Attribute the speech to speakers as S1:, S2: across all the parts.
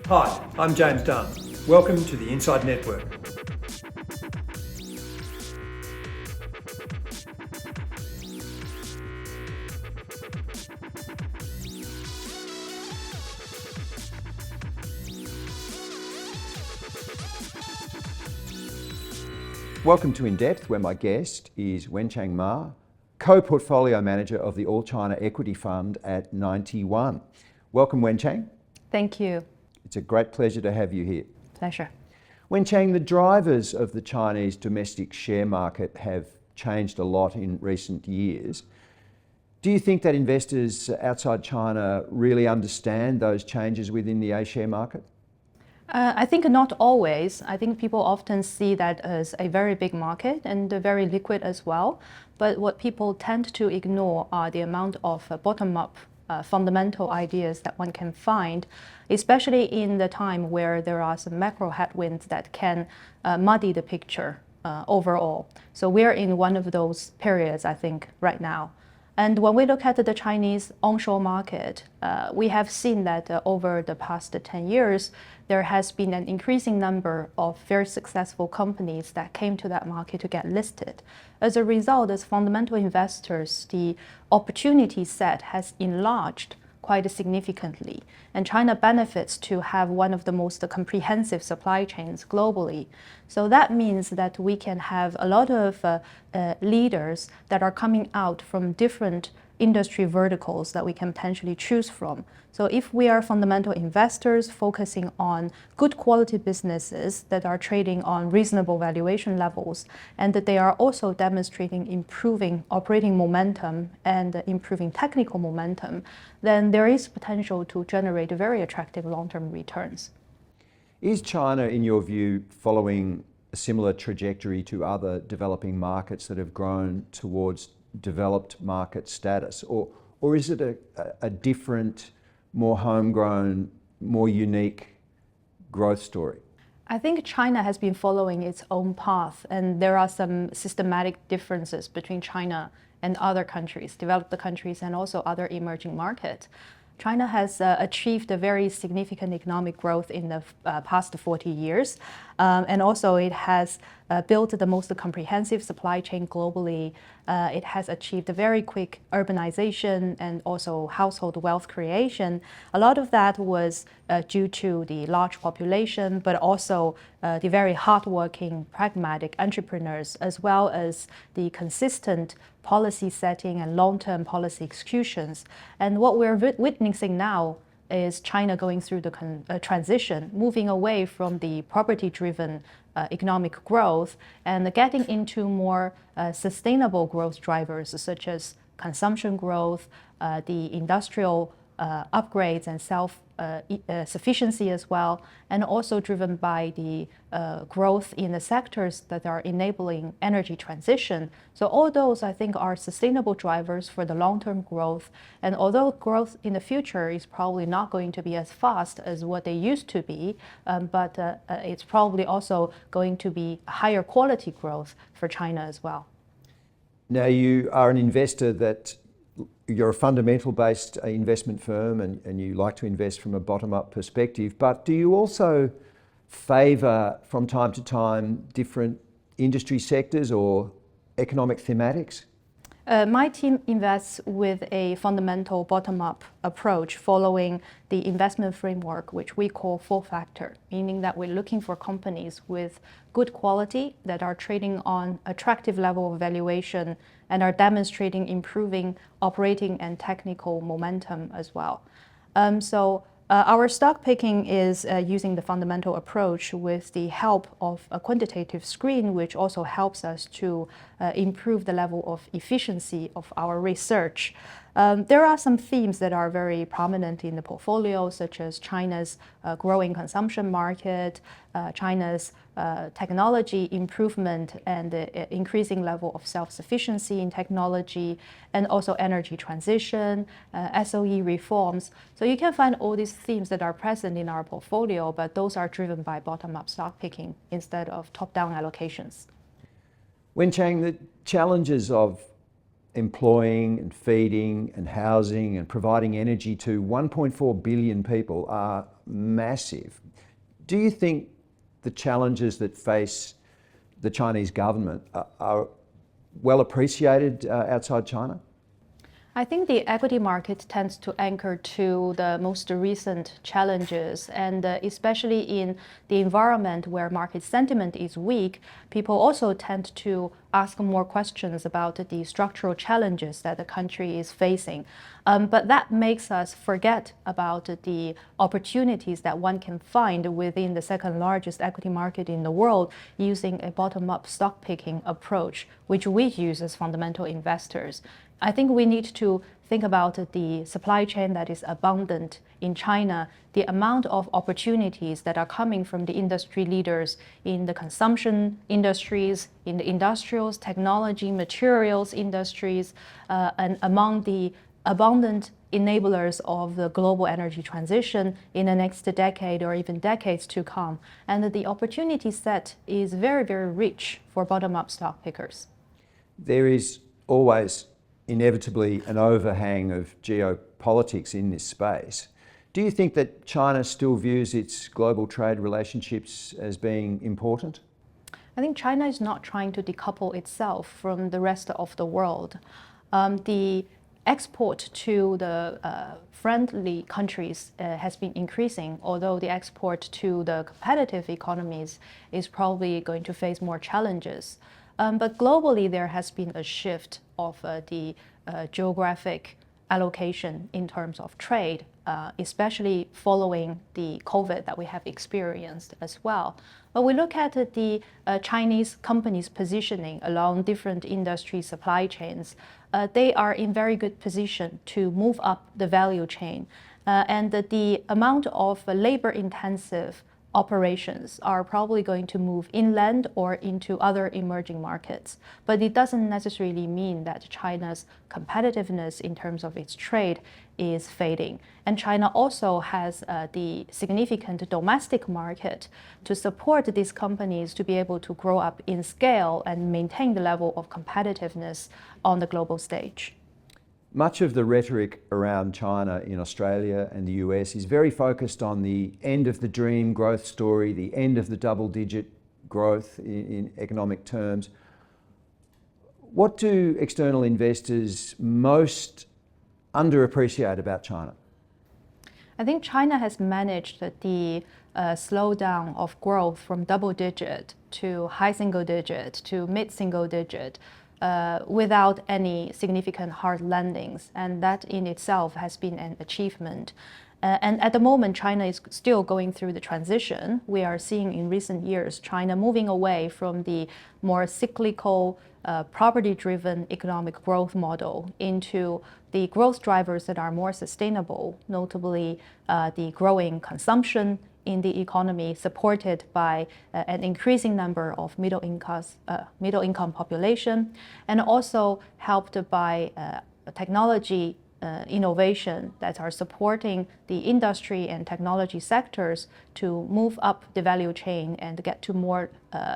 S1: Hi, I'm James Dunn. Welcome to the Inside Network.
S2: Welcome to INDepth, where my guest is Wenchang Ma, co-portfolio manager of the All China Equity Fund at 91. Welcome, Wenchang.
S3: Thank you.
S2: It's a great pleasure to have you here.
S3: Pleasure.
S2: Wenchang, the drivers of the Chinese domestic share market have changed a lot in recent years. Do you think that investors outside China really understand those changes within the A-share market?
S3: I think not always. I think people often see that as a very big market and very liquid as well. But what people tend to ignore are the amount of bottom-up fundamental ideas that one can find, especially in the time where there are some macro headwinds that can muddy the picture overall. So we're in one of those periods, I think, right now. And when we look at the Chinese onshore market, we have seen that over the past 10 years, there has been an increasing number of very successful companies that came to that market to get listed. As a result, as fundamental investors, the opportunity set has enlarged quite significantly. And China benefits to have one of the most comprehensive supply chains globally. So that means that we can have a lot of leaders that are coming out from different industry verticals that we can potentially choose from. So if we are fundamental investors focusing on good quality businesses that are trading on reasonable valuation levels, and that they are also demonstrating improving operating momentum and improving technical momentum, then there is potential to generate very attractive long-term returns.
S2: Is China, in your view, following a similar trajectory to other developing markets that have grown towards developed market status? Or is it a different, more homegrown, more unique growth story?
S3: I think China has been following its own path, and there are some systematic differences between China and other countries, developed countries and also other emerging markets. China has achieved a very significant economic growth in the past 40 years. And also it has built the most comprehensive supply chain globally. It has achieved a very quick urbanization and also household wealth creation. A lot of that was due to the large population, but also the very hardworking, pragmatic entrepreneurs, as well as the consistent policy setting and long-term policy executions. And what we're witnessing now is China going through the transition, moving away from the property-driven economic growth and getting into more sustainable growth drivers such as consumption growth, the industrial upgrades and self-sufficiency as well, and also driven by the growth in the sectors that are enabling energy transition. So all those, I think, are sustainable drivers for the long-term growth. And although growth in the future is probably not going to be as fast as what they used to be, but it's probably also going to be higher quality growth for China as well.
S2: Now, you are an investor that you're a fundamental-based investment firm and you like to invest from a bottom-up perspective, but do you also favour, from time to time, different industry sectors or economic thematics?
S3: My team invests with a fundamental bottom-up approach following the investment framework, which we call four-factor, meaning that we're looking for companies with good quality that are trading on attractive level of valuation and are demonstrating improving operating and technical momentum as well. Our stock picking is using the fundamental approach with the help of a quantitative screen, which also helps us to improve the level of efficiency of our research. There are some themes that are very prominent in the portfolio, such as China's growing consumption market, China's technology improvement and increasing level of self-sufficiency in technology, and also energy transition, SOE reforms. So you can find all these themes that are present in our portfolio, but those are driven by bottom-up stock picking instead of top-down allocations.
S2: Wenchang, the challenges of employing and feeding and housing and providing energy to 1.4 billion people are massive. Do you think the challenges that face the Chinese government are well appreciated outside China?
S3: I think the equity market tends to anchor to the most recent challenges, and especially in the environment where market sentiment is weak, people also tend to ask more questions about the structural challenges that the country is facing. But that makes us forget about the opportunities that one can find within the second largest equity market in the world using a bottom-up stock picking approach, which we use as fundamental investors. I think we need to think about the supply chain that is abundant in China, the amount of opportunities that are coming from the industry leaders in the consumption industries, in the industrials, technology, materials industries, and among the abundant enablers of the global energy transition in the next decade or even decades to come. And the opportunity set is very, very rich for bottom-up stock pickers.
S2: There is always inevitably an overhang of geopolitics in this space. Do you think that China still views its global trade relationships as being important?
S3: I think China is not trying to decouple itself from the rest of the world. The export to the friendly countries has been increasing, although the export to the competitive economies is probably going to face more challenges. But globally, there has been a shift of the geographic allocation in terms of trade, especially following the COVID that we have experienced as well. But we look at the Chinese companies' positioning along different industry supply chains. They are in very good position to move up the value chain. And the amount of labor-intensive operations are probably going to move inland or into other emerging markets. But it doesn't necessarily mean that China's competitiveness in terms of its trade is fading. And China also has the significant domestic market to support these companies to be able to grow up in scale and maintain the level of competitiveness on the global stage.
S2: Much of the rhetoric around China in Australia and the US is very focused on the end of the dream growth story, the end of the double-digit growth in economic terms. What do external investors most underappreciate about China?
S3: I think China has managed the slowdown of growth from double-digit to high single-digit to mid-single-digit without any significant hard landings, and that in itself has been an achievement. And at the moment, China is still going through the transition. We are seeing in recent years China moving away from the more cyclical, property-driven economic growth model into the growth drivers that are more sustainable, notably the growing consumption in the economy, supported by an increasing number of middle income population, and also helped by technology innovation that are supporting the industry and technology sectors to move up the value chain and get to more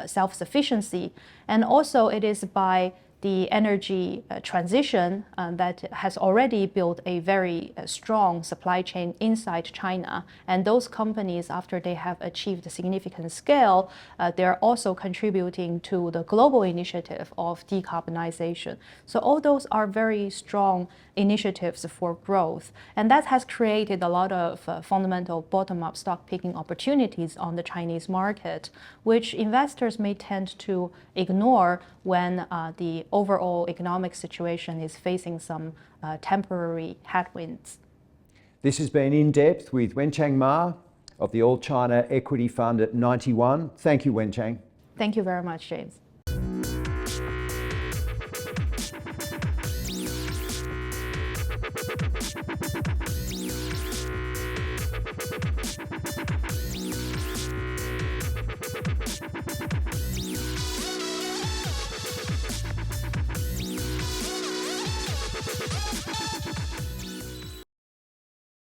S3: self-sufficiency. And also it is by the energy transition that has already built a very strong supply chain inside China. And those companies, after they have achieved a significant scale, they're also contributing to the global initiative of decarbonization. So all those are very strong initiatives for growth. And that has created a lot of fundamental bottom-up stock picking opportunities on the Chinese market, which investors may tend to ignore when the overall economic situation is facing some temporary headwinds.
S2: This has been In Depth with Wenchang Ma of the All China Equity Fund at 91. Thank you, Wenchang.
S3: Thank you very much, James.